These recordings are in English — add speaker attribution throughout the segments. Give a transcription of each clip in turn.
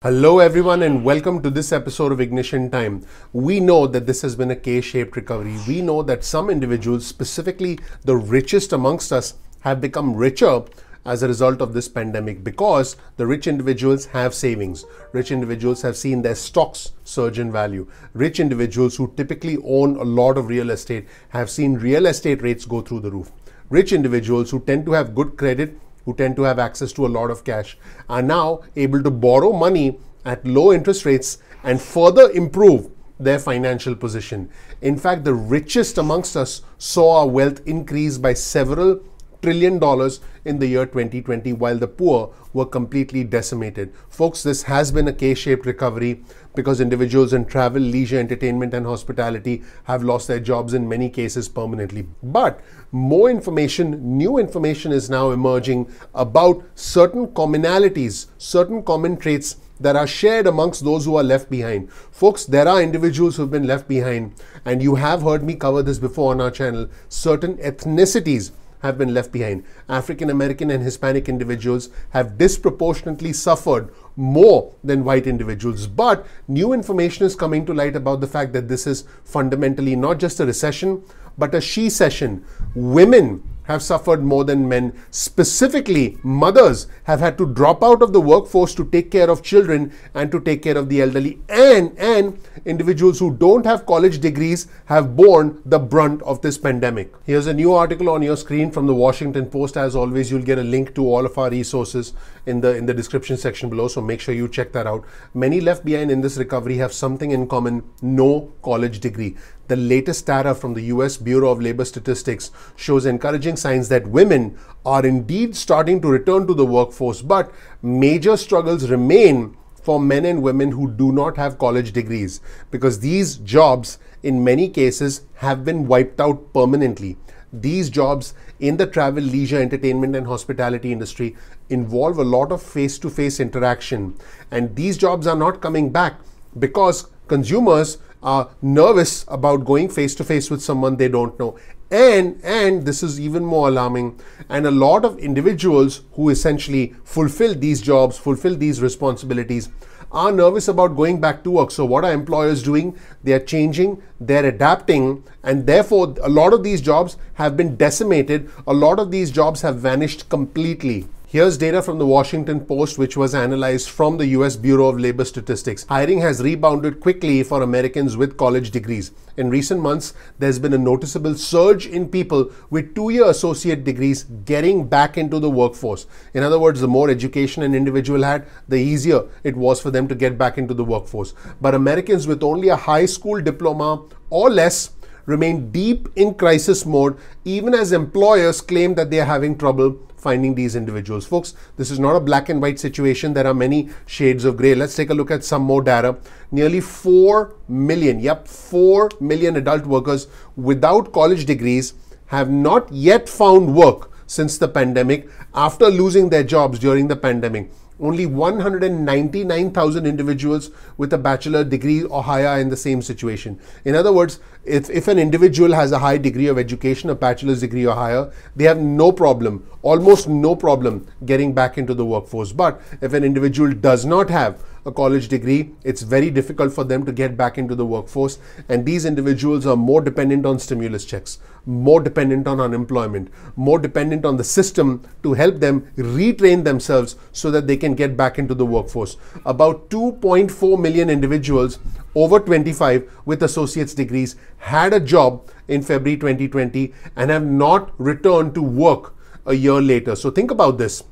Speaker 1: Hello everyone and welcome to this episode of Ignition Time. We know that this has been a K-shaped recovery. We know that some individuals, specifically the richest amongst us, have become richer as a result of this pandemic because the rich individuals have savings. Rich individuals have seen their stocks surge in value. Rich individuals who typically own a lot of real estate have seen real estate rates go through the roof. Rich individuals who tend to have good credit, who tend to have access to a lot of cash, are now able to borrow money at low interest rates and further improve their financial position. In fact, the richest amongst us saw our wealth increase by several $1 trillion in the year 2020, while the poor were completely decimated. Folks, this has been a K-shaped recovery because individuals in travel, leisure, entertainment, and hospitality have lost their jobs in many cases permanently. But more information, new information is now emerging about certain commonalities, certain common traits that are shared amongst those who are left behind. Folks, there are individuals who've been left behind, and you have heard me cover this before on our channel. Certain ethnicities have been left behind. African American and Hispanic individuals have disproportionately suffered more than white individuals. But new information is coming to light about the fact that this is fundamentally not just a recession, but a she-cession. Women have suffered more than men. Specifically, mothers have had to drop out of the workforce to take care of children and to take care of the elderly. And individuals who don't have college degrees have borne the brunt of this pandemic. Here's a new article on your screen from the Washington Post. As always, you'll get a link to all of our resources in the description section below, so make sure you check that out. Many left behind in this recovery have something in common: no college degree. The latest data from the US Bureau of Labor Statistics shows encouraging signs that women are indeed starting to return to the workforce, but major struggles remain for men and women who do not have college degrees, because these jobs in many cases have been wiped out permanently. These jobs in the travel, leisure, entertainment, and hospitality industry involve a lot of face-to-face interaction, and these jobs are not coming back because consumers are nervous about going face-to-face with someone they don't know. And this is even more alarming, and a lot of individuals who essentially fulfill these jobs, fulfill these responsibilities, are nervous about going back to work. So what are employers doing? They are changing, they're adapting, and therefore a lot of these jobs have been decimated. A lot of these jobs have vanished completely. Here's data from the Washington Post, which was analyzed from the US Bureau of Labor Statistics. Hiring has rebounded quickly for Americans with college degrees. In recent months, there's been a noticeable surge in people with two-year associate degrees getting back into the workforce. In other words, the more education an individual had, the easier it was for them to get back into the workforce. But Americans with only a high school diploma or less remain deep in crisis mode, even as employers claim that they are having trouble finding these individuals. Folks, this is not a black and white situation. There are many shades of gray. Let's take a look at some more data. Nearly 4 million, 4 million adult workers without college degrees have not yet found work since the pandemic after losing their jobs during the pandemic. Only 199,000 individuals with a bachelor degree or higher are in the same situation. In other words, if an individual has a high degree of education, a bachelor's degree or higher, they have no problem, almost no problem getting back into the workforce. But if an individual does not have a college degree, it's very difficult for them to get back into the workforce. And these individuals are more dependent on stimulus checks, more dependent on unemployment, more dependent on the system to help them retrain themselves so that they can get back into the workforce. About 2.4 million individuals over 25 with associate's degrees had a job in February 2020 and have not returned to work a year later. So think about this.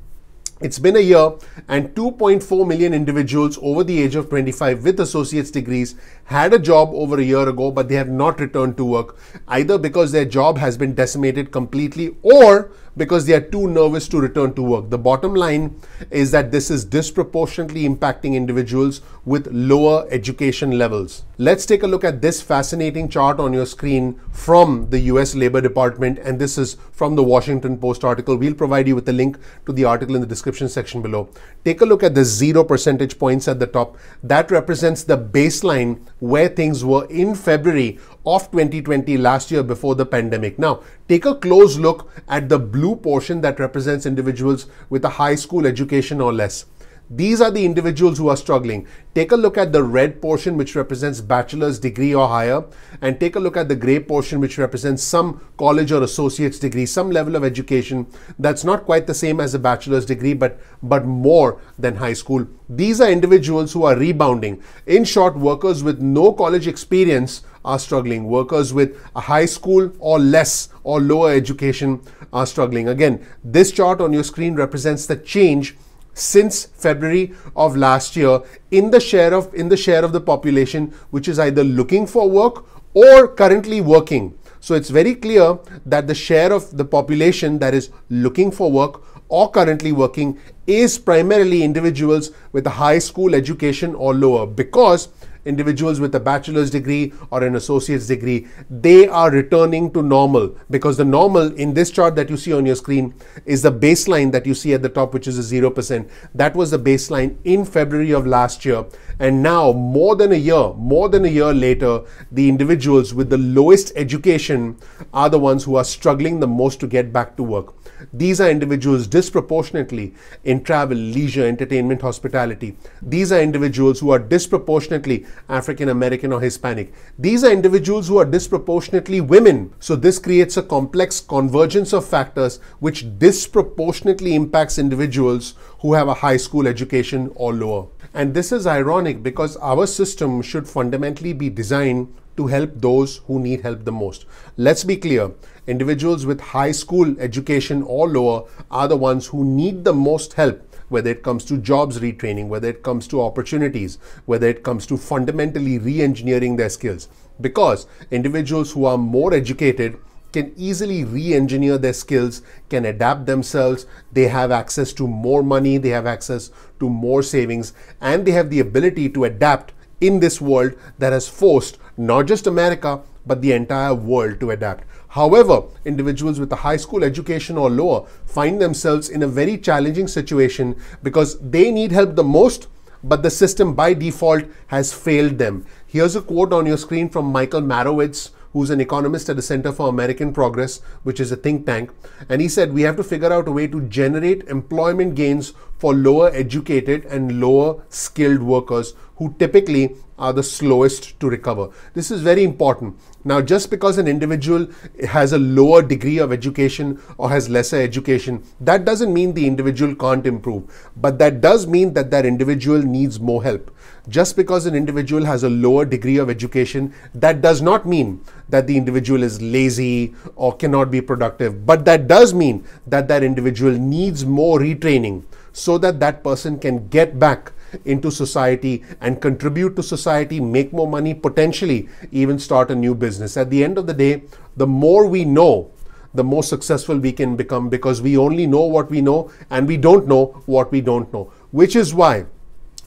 Speaker 1: It's been a year and 2.4 million individuals over the age of 25 with associate's degrees had a job over a year ago, but they have not returned to work, either because their job has been decimated completely or because they are too nervous to return to work. The bottom line is that this is disproportionately impacting individuals with lower education levels. Let's take a look at this fascinating chart on your screen from the US Labor Department, and this is from the Washington Post article. We'll provide you with a link to the article in the description section below. Take a look at the 0 percentage points at the top. That represents the baseline where things were in February of 2020, last year before the pandemic. Now, take a close look at the blue portion that represents individuals with a high school education or less. These are the individuals who are struggling. Take a look at the red portion, which represents bachelor's degree or higher, and take a look at the gray portion, which represents some college or associate's degree, some level of education that's not quite the same as a bachelor's degree, but more than high school. These are individuals who are rebounding. In short, workers with no college experience are struggling. Workers with a high school or less or lower education are struggling. Again, this chart on your screen represents the change since February of last year in the share of the population which is either looking for work or currently working. So it's very clear that the share of the population that is looking for work or currently working is primarily individuals with a high school education or lower, because individuals with a bachelor's degree or an associate's degree, they are returning to normal, because the normal in this chart that you see on your screen is the baseline that you see at the top, which is a 0%. That was the baseline in February of last year. And now, more than a year later, the individuals with the lowest education are the ones who are struggling the most to get back to work. These are individuals disproportionately in travel, leisure, entertainment, hospitality. These are individuals who are disproportionately African American or Hispanic. These are individuals who are disproportionately women. So this creates a complex convergence of factors which disproportionately impacts individuals who have a high school education or lower. And this is ironic because our system should fundamentally be designed to help those who need help the most. Let's be clear, individuals with high school education or lower are the ones who need the most help, whether it comes to jobs retraining, whether it comes to opportunities, whether it comes to fundamentally re-engineering their skills. Because individuals who are more educated can easily re-engineer their skills, can adapt themselves, they have access to more money, they have access to more savings, and they have the ability to adapt in this world that has forced not just America, but the entire world to adapt. However, individuals with a high school education or lower find themselves in a very challenging situation because they need help the most, but the system by default has failed them. Here's a quote on your screen from Michael Marowitz, who's an economist at the Center for American Progress, which is a think tank. And he said, we have to figure out a way to generate employment gains for lower educated and lower skilled workers who typically are the slowest to recover. This is very important. Now, just because an individual has a lower degree of education or has lesser education, that doesn't mean the individual can't improve. But that does mean that that individual needs more help. Just because an individual has a lower degree of education, that does not mean that the individual is lazy or cannot be productive. But that does mean that that individual needs more retraining so that that person can get back into society and contribute to society, make more money, potentially even start a new business. At the end of the day, the more we know, the more successful we can become, because we only know what we know and we don't know what we don't know, which is why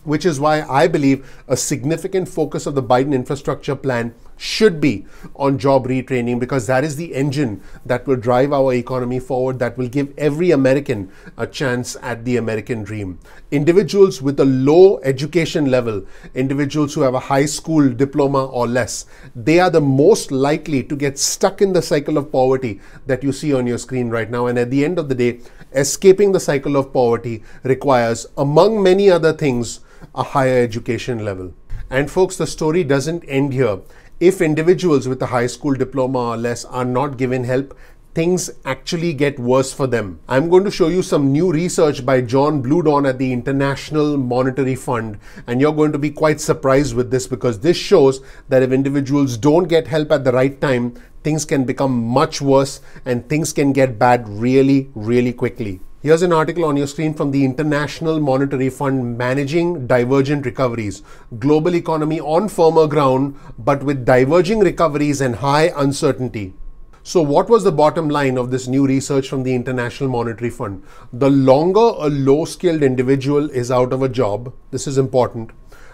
Speaker 1: I believe a significant focus of the Biden infrastructure plan should be on job retraining, because that is the engine that will drive our economy forward, that will give every American a chance at the American dream. Individuals with a low education level, individuals who have a high school diploma or less, they are the most likely to get stuck in the cycle of poverty that you see on your screen right now. And at the end of the day, escaping the cycle of poverty requires, among many other things, a higher education level. And folks, the story doesn't end here. If individuals with a high school diploma or less are not given help, things actually get worse for them. I'm going to show you some new research by John Bludon at the International Monetary Fund, and you're going to be quite surprised with this, because this shows that if individuals don't get help at the right time, things can become much worse and things can get bad really, really quickly. Here's an article on your screen from the International Monetary Fund, Managing Divergent Recoveries. Global economy on firmer ground, but with diverging recoveries and high uncertainty. So what was the bottom line of this new research from the International Monetary Fund? The longer a low-skilled individual is out of a job, this is important,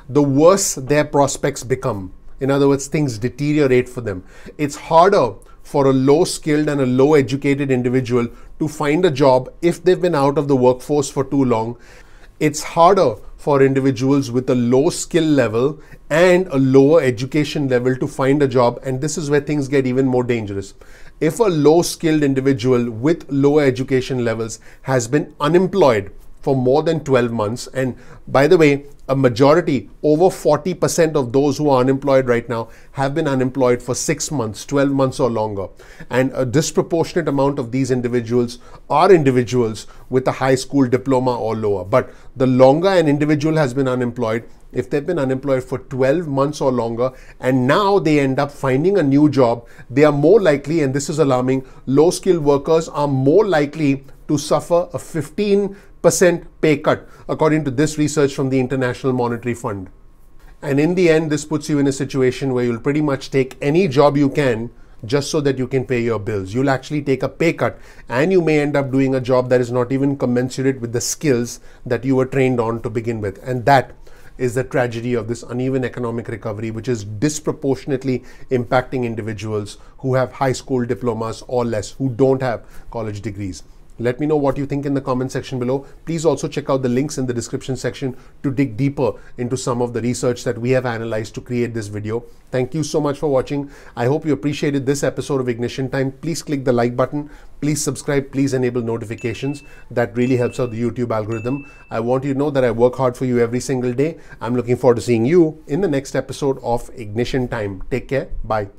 Speaker 1: the worse their prospects become. In other words, things deteriorate for them. It's harder for a low-skilled and a low-educated individual to find a job if they've been out of the workforce for too long. It's harder for individuals with a low skill level and a lower education level to find a job, and this is where things get even more dangerous. If a low-skilled individual with lower education levels has been unemployed for more than 12 months. And by the way, a majority, over 40% of those who are unemployed right now have been unemployed for 6 months, 12 months or longer. And a disproportionate amount of these individuals are individuals with a high school diploma or lower. But the longer an individual has been unemployed, if they've been unemployed for 12 months or longer, and now they end up finding a new job, they are more likely, and this is alarming, low-skilled workers are more likely to suffer a 15% pay cut, according to this research from the International Monetary Fund. And in the end, this puts you in a situation where you'll pretty much take any job you can just so that you can pay your bills. You'll actually take a pay cut, and you may end up doing a job that is not even commensurate with the skills that you were trained on to begin with. And that is the tragedy of this uneven economic recovery, which is disproportionately impacting individuals who have high school diplomas or less, who don't have college degrees. Let me know what you think in the comment section below. Please also check out the links in the description section to dig deeper into some of the research that we have analyzed to create this video. Thank you so much for watching. I hope you appreciated this episode of Ignition Time. Please click the like button. Please subscribe. Please enable notifications. That really helps out the YouTube algorithm. I want you to know that I work hard for you every single day. I'm looking forward to seeing you in the next episode of Ignition Time. Take care. Bye.